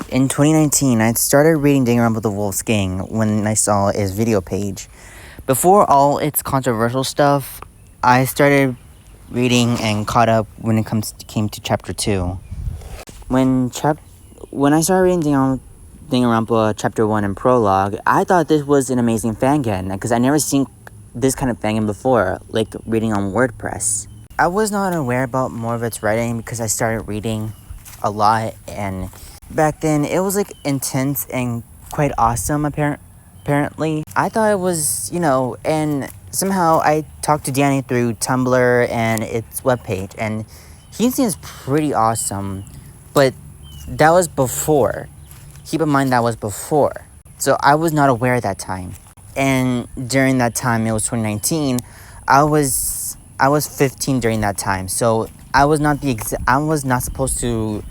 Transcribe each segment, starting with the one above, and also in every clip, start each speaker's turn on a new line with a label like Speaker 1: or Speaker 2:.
Speaker 1: In 2019, I started reading Danganronpa the Wolf's Gang when I saw his video page. Before all its controversial stuff, I started reading and caught up when it came to chapter 2. When I started reading Danganronpa chapter 1 and prologue, I thought this was an amazing fangan because I never seen this kind of fangan before, like reading on WordPress. I was not aware about more of its writing because I started reading a lot, and back then it was like intense and quite awesome apparently. I thought it was, and somehow I talked to Danny through Tumblr and its webpage, and he seems pretty awesome, but that was before. Keep in mind that was before. So I was not aware at that time. And during that time, it was 2019, I was 15 during that time. So I was not supposed to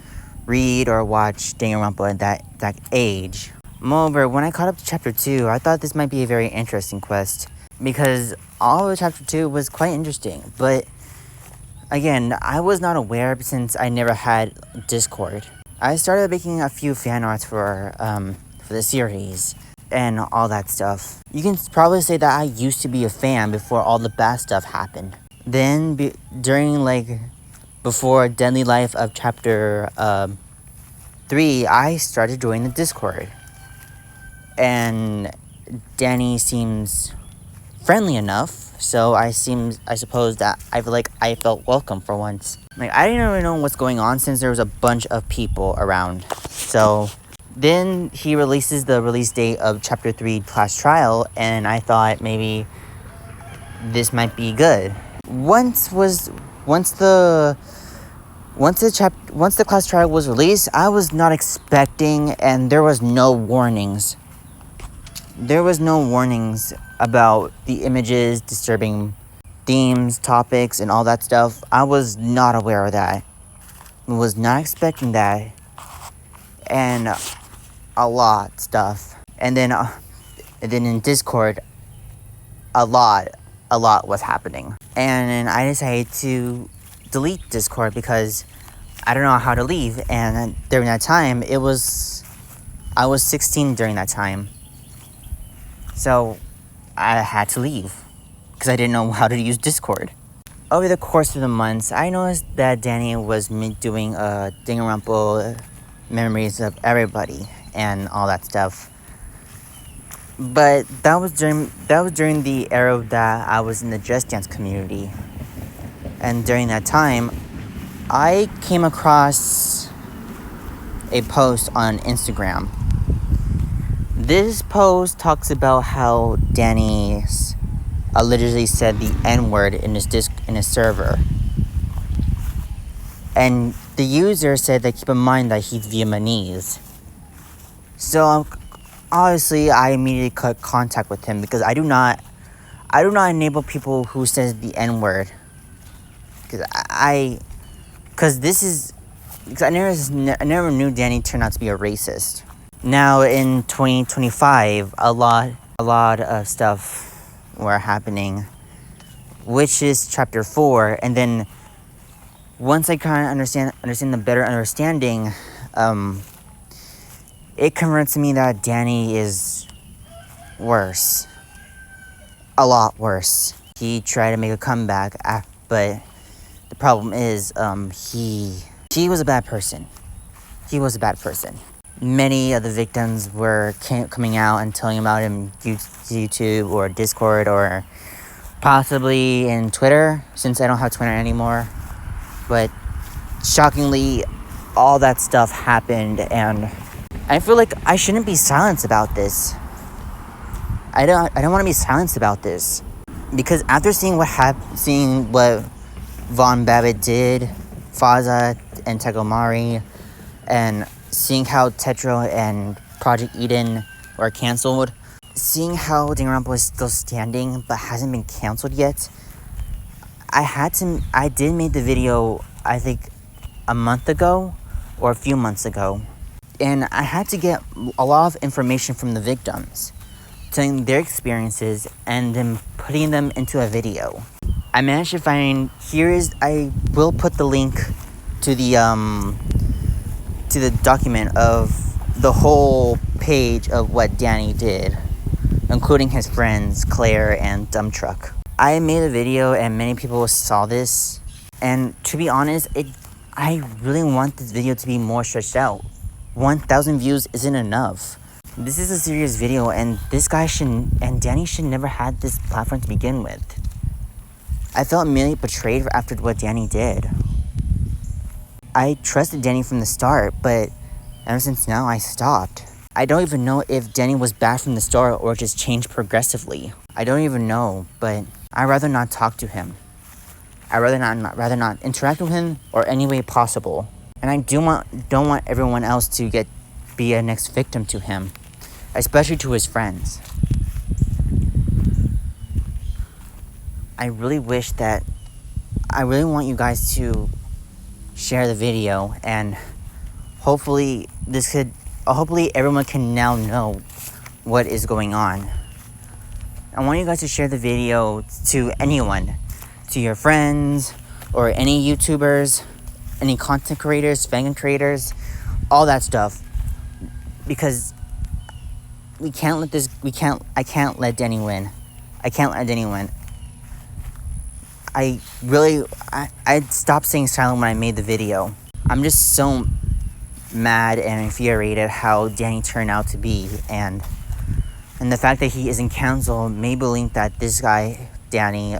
Speaker 1: read or watch Danganronpa at that age. Moreover, when I caught up to chapter 2, I thought this might be a very interesting quest because all of chapter 2 was quite interesting. But again, I was not aware since I never had Discord. I started making a few fan arts for the series and all that stuff. You can probably say that I used to be a fan before all the bad stuff happened. Then before Deadly Life of chapter 3, I started joining the Discord. And Danny seems friendly enough, so I suppose that I felt welcome for once. I didn't really know what's going on since there was a bunch of people around. So then he releases the release date of chapter 3 class trial, and I thought maybe this might be good. Once the class trial was released, I was not expecting, and there was no warnings. There was no warnings about the images, disturbing themes, topics, and all that stuff. I was not aware of that. I was not expecting that. And a lot stuff. And then in Discord, a lot was happening. And then I decided to delete Discord because I don't know how to leave. And during that time, I was 16 during that time. So I had to leave because I didn't know how to use Discord. Over the course of the months, I noticed that Danny was doing Danganronpa memories of everybody and all that stuff. But that was during the era that I was in the Just Dance community. And during that time, I came across a post on Instagram. This post talks about how Danny allegedly said the N-word in his server. And the user said that keep in mind that he's Vietnamese. So obviously I immediately cut contact with him because I do not enable people who says the N-word. Because I never knew Danny turned out to be a racist. Now in 2025, a lot of stuff were happening, which is chapter 4, and then once I kind of understand the better understanding, it converts to me that Danny is worse, a lot worse. He tried to make a comeback, but the problem is, he was a bad person. He was a bad person. Many of the victims were coming out and telling about him YouTube or Discord or possibly in Twitter, since I don't have Twitter anymore. But shockingly, all that stuff happened, and I feel like I shouldn't be silenced about this. I don't want to be silenced about this because after seeing what Von Babbitt did, Faza and Tegomari, and seeing how Tetra and Project Eden were canceled, seeing how Danganronpa is still standing but hasn't been canceled yet, I did make the video, I think, a month ago or a few months ago, and I had to get a lot of information from the victims, telling their experiences and then putting them into a video. I managed to find, I will put the link to the document of the whole page of what Danny did, including his friends Claire and Dumb Truck. I made a video and many people saw this, and to be honest, I really want this video to be more stretched out. 1,000 views isn't enough. This is a serious video, and this guy and Danny should never had this platform to begin with. I felt immediately betrayed after what Danny did. I trusted Danny from the start, but ever since now, I stopped. I don't even know if Danny was bad from the start or just changed progressively. I don't even know, but I'd rather not talk to him. I'd rather not interact with him or any way possible. And I don't want everyone else to be a next victim to him, especially to his friends. I really want you guys to share the video, and hopefully everyone can now know what is going on. I want you guys to share the video to anyone, to your friends, or any YouTubers, any content creators, fangan creators, all that stuff. Because I can't let Danny win. I can't let Danny win. I stopped saying silent when I made the video. I'm just so mad and infuriated how Danny turned out to be, and the fact that he isn't canceled made me believe that this guy, Danny,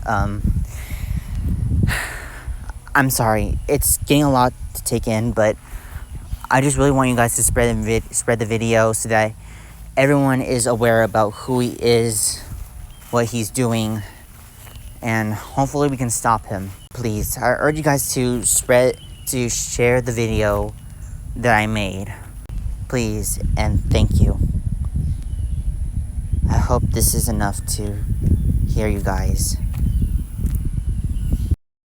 Speaker 1: I'm sorry, it's getting a lot to take in, but I just really want you guys to spread the video so that everyone is aware about who he is, what he's doing, and hopefully we can stop him. Please, I urge you guys to share the video that I made. Please, and thank you. I hope this is enough to hear you guys.